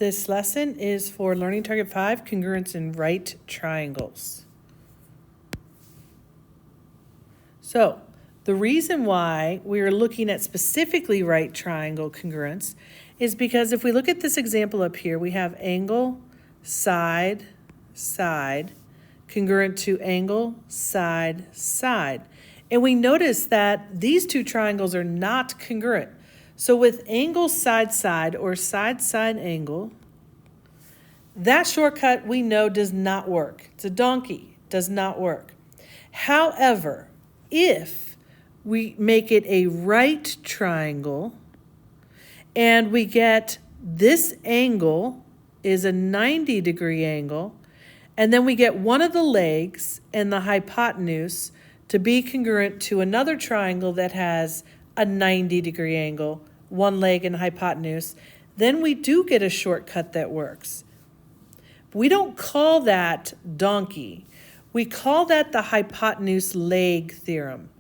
This lesson is for Learning Target 5, congruence in right triangles. So, the reason why we are looking at specifically right triangle congruence is because if we look at this example up here, we have angle, side, side, congruent to angle, side, side. And we notice that these two triangles are not congruent. So with angle, side, side, or side, side, angle, that shortcut we know does not work. It's a donkey, does not work. However, if we make it a right triangle and we get this angle is a 90-degree angle, and then we get one of the legs and the hypotenuse to be congruent to another triangle that has a 90-degree angle, one leg and hypotenuse, then we do get a shortcut that works. We don't call that donkey. We call that the hypotenuse leg theorem.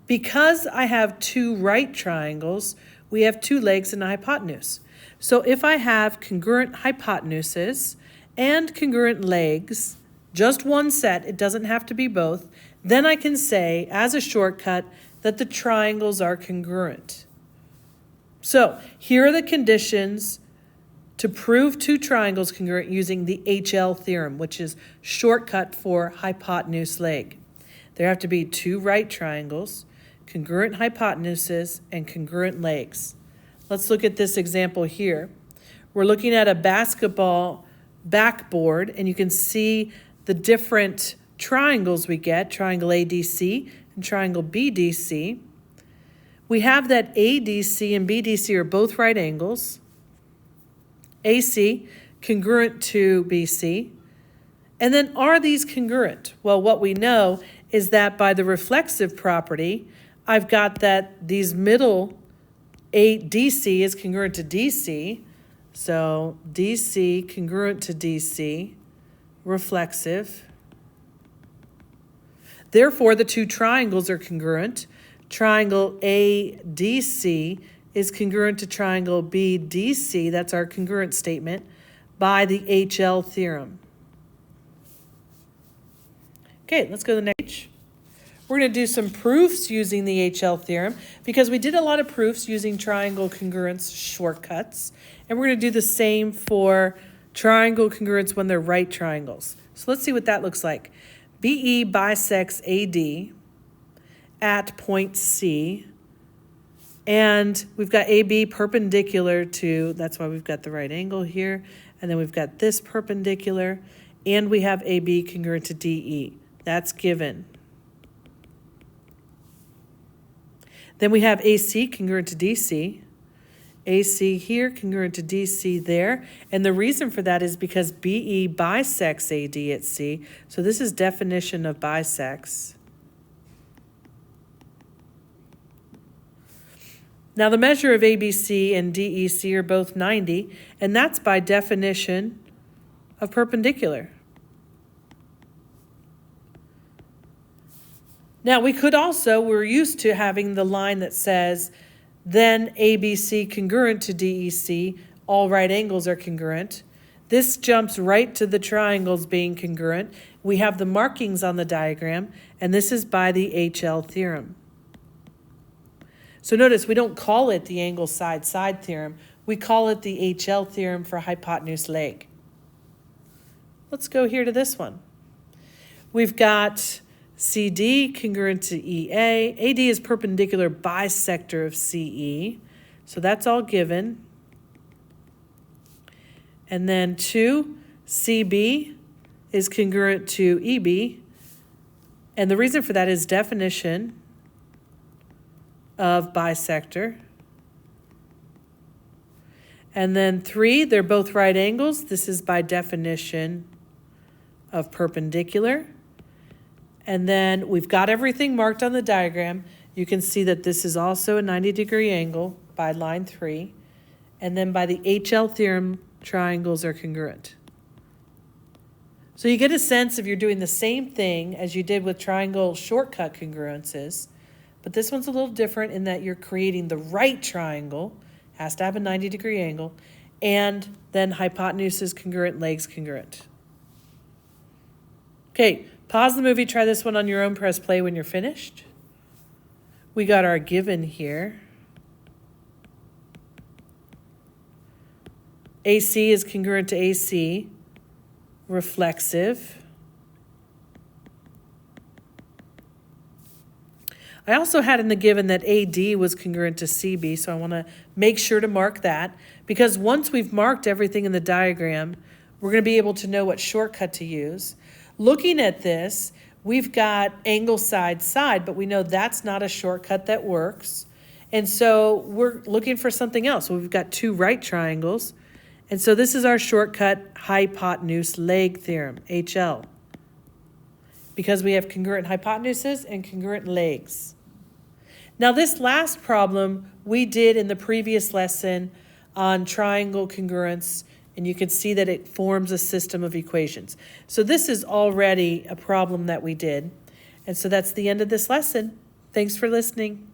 Because I have two right triangles, we have two legs and a hypotenuse. So if I have congruent hypotenuses and congruent legs, just one set, it doesn't have to be both, then I can say, as a shortcut, that the triangles are congruent. So here are the conditions to prove two triangles congruent using the HL theorem, which is shortcut for hypotenuse leg. There have to be two right triangles, congruent hypotenuses, and congruent legs. Let's look at this example here. We're looking at a basketball backboard, and you can see the different triangles we get, triangle ADC and triangle BDC. We have that ADC and BDC are both right angles. AC, congruent to BC. And then are these congruent? Well, what we know is that by the reflexive property, I've got that these middle DC is congruent to DC. So DC congruent to DC, reflexive. Therefore, the two triangles are congruent. Triangle ADC is congruent to triangle BDC, that's our congruent statement, by the HL theorem. Okay, let's go to the next page. We're going to do some proofs using the HL theorem because we did a lot of proofs using triangle congruence shortcuts, and we're going to do the same for triangle congruence when they're right triangles. So let's see what that looks like. BE bisects AD at point C, and we've got AB perpendicular to, that's why we've got the right angle here, and then we've got this perpendicular, and we have AB congruent to DE. That's given. Then we have AC congruent to DC, AC here congruent to DC there, and the reason for that is because BE bisects AD at C, so this is definition of bisects. Now the measure of ABC and DEC are both 90, and that's by definition of perpendicular. Now we could also, we're used to having the line that says, then ABC congruent to DEC, all right angles are congruent. This jumps right to the triangles being congruent. We have the markings on the diagram, and this is by the HL theorem. So notice we don't call it the angle side side theorem. We call it the HL theorem for hypotenuse leg. Let's go here to this one. We've got CD congruent to EA. AD is perpendicular bisector of CE. So that's all given. And then 2, CB is congruent to EB. And the reason for that is definition of bisector. And then 3, they're both right angles. This is by definition of perpendicular. And then we've got everything marked on the diagram. You can see that this is also a 90-degree angle by line 3. And then by the HL theorem, triangles are congruent. So you get a sense if you're doing the same thing as you did with triangle shortcut congruences, but this one's a little different in that you're creating the right triangle, has to have a 90-degree angle, and then hypotenuse is congruent, legs congruent. Okay, pause the movie, try this one on your own, press play when you're finished. We got our given here. AC is congruent to AC, reflexive. I also had in the given that AD was congruent to CB, so I want to make sure to mark that, because once we've marked everything in the diagram, we're going to be able to know what shortcut to use. Looking at this, we've got angle side side, but we know that's not a shortcut that works. And so we're looking for something else. We've got two right triangles. And so this is our shortcut hypotenuse leg theorem, HL, because we have congruent hypotenuses and congruent legs. Now this last problem we did in the previous lesson on triangle congruence, and you can see that it forms a system of equations. So this is already a problem that we did. And so that's the end of this lesson. Thanks for listening.